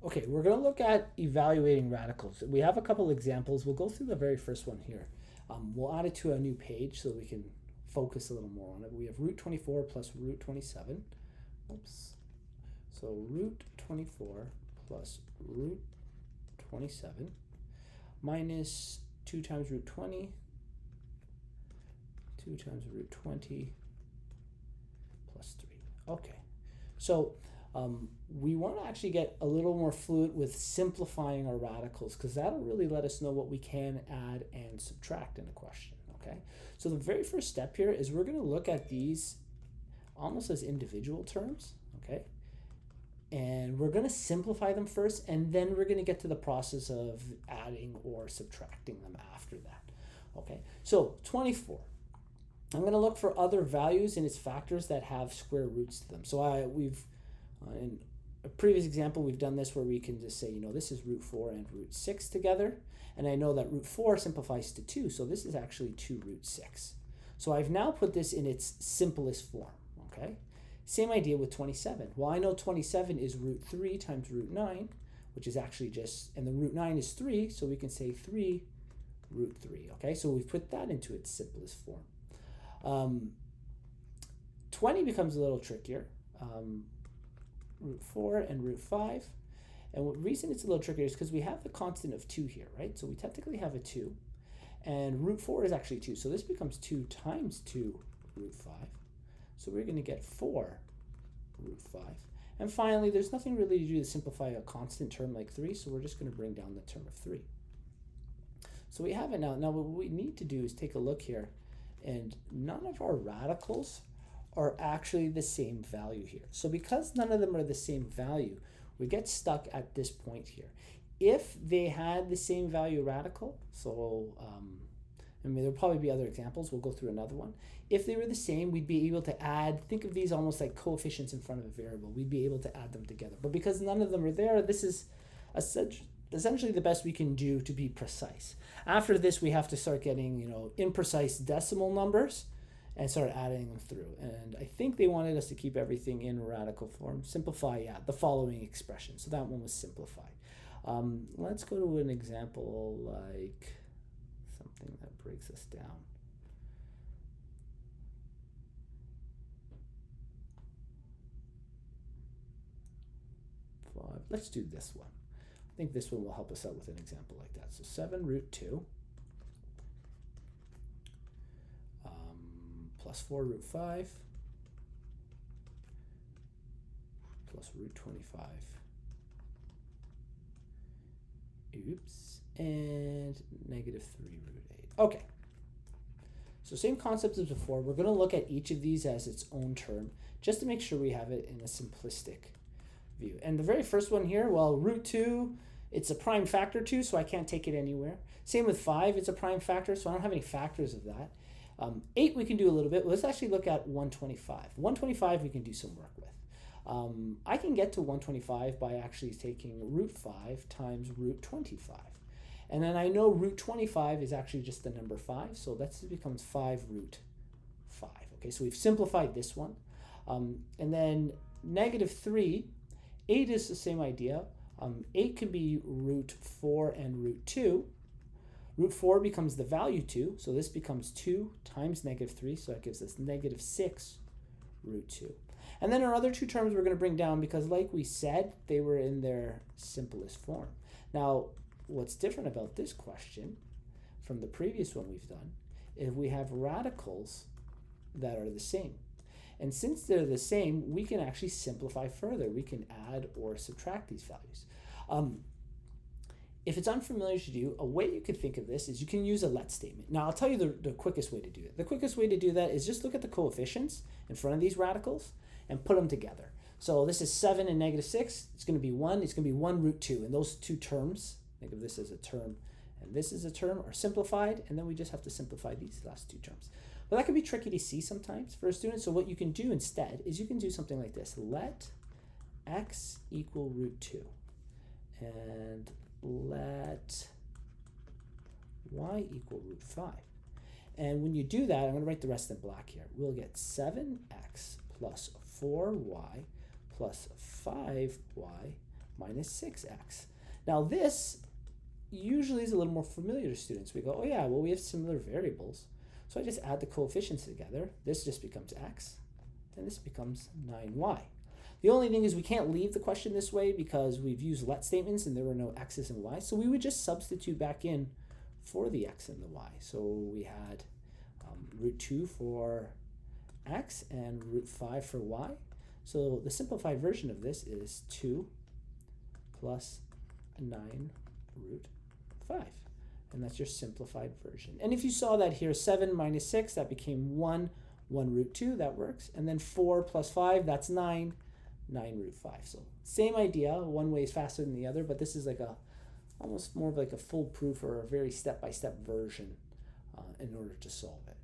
Okay, we're going to look at evaluating radicals. We have a couple examples. We'll go through the very first one here. We'll add it to a new page so we can focus a little more on it. We have root 24 plus root 27. Oops. So root 24 plus root 27 minus 2 times root 20, 2 times root 20 plus 3. Okay, so we want to actually get a little more fluid with simplifying our radicals because that'll really let us know what we can add and subtract in a question. Okay, so the very first step here is we're going to look at these almost as individual terms. Okay, and we're going to simplify them first, and then we're going to get to the process of adding or subtracting them after that. Okay, so 24. I'm going to look for other values in its factors that have square roots to them. So we've in a previous example, we've done this where we can just say, this is root 4 and root 6 together. And I know that root 4 simplifies to 2, so this is actually 2 root 6. So I've now put this in its simplest form, okay? Same idea with 27. Well, I know 27 is root 3 times root 9, which is actually and the root 9 is 3, so we can say 3 root 3, okay? So we've put that into its simplest form. 20 becomes a little trickier. Root 4 and root 5. And the reason it's a little trickier is because we have the constant of 2 here, right? So we technically have a 2. And root 4 is actually 2. So this becomes 2 times 2 root 5. So we're going to get 4 root 5. And finally, there's nothing really to do to simplify a constant term like 3, so we're just going to bring down the term of 3. So we have it now. Now what we need to do is take a look here, and none of our radicals are actually the same value here. So because none of them are the same value, we get stuck at this point here. If they had the same value radical, so there'll probably be other examples, we'll go through another one. If they were the same, we'd be able to add, think of these almost like coefficients in front of a variable. We'd be able to add them together. But because none of them are there, this is essentially the best we can do to be precise. After this, we have to start getting, imprecise decimal numbers and start adding them through. And I think they wanted us to keep everything in radical form. Simplify, the following expression. So that one was simplified. Let's go to an example like something that breaks us down. Let's do this one. I think this one will help us out with an example like that. So 7 root 2 plus 4 root 5 plus root 25. Oops. And negative 3 root 8. Okay. So same concept as before. We're going to look at each of these as its own term just to make sure we have it in a simplistic view. And the very first one here, well, root 2, it's a prime factor 2, so I can't take it anywhere. Same with 5, it's a prime factor, so I don't have any factors of that. 8 we can do a little bit. Let's actually look at 125. 125 we can do some work with. I can get to 125 by actually taking root 5 times root 25. And then I know root 25 is actually just the number 5, so that becomes 5 root 5. Okay, so we've simplified this one. And then negative 3, 8 is the same idea. 8 can be root 4 and root 2. Root 4 becomes the value 2, so this becomes 2 times negative 3, so that gives us negative 6 root 2. And then our other two terms we're going to bring down because, like we said, they were in their simplest form. Now, what's different about this question from the previous one we've done is we have radicals that are the same. And since they're the same, we can actually simplify further. We can add or subtract these values. If it's unfamiliar to you, a way you could think of this is you can use a let statement. Now, I'll tell you the quickest way to do it. The quickest way to do that is just look at the coefficients in front of these radicals and put them together. So this is 7 and negative 6. It's going to be 1. It's going to be 1 root 2. And those two terms, think of this as a term and this is a term, are simplified. And then we just have to simplify these last two terms. But that can be tricky to see sometimes for a student. So what you can do instead is you can do something like this. Let x equal root 2. And let y equal root 5. And when you do that, I'm going to write the rest in black here. We'll get 7x plus 4y plus 5y minus 6x. Now this usually is a little more familiar to students. We go, oh yeah, well we have similar variables. So I just add the coefficients together. This just becomes x, and this becomes 9y. The only thing is we can't leave the question this way because we've used let statements and there were no x's and y's. So we would just substitute back in for the x and the y. So we had root 2 for x and root 5 for y. So the simplified version of this is 2 plus 9 root 5. And that's your simplified version. And if you saw that here, 7 minus 6, that became 1 root 2, that works. And then 4 plus 5, that's 9 root 5. So same idea, one way is faster than the other, but this is like almost more of like a full proof or a very step-by-step version in order to solve it.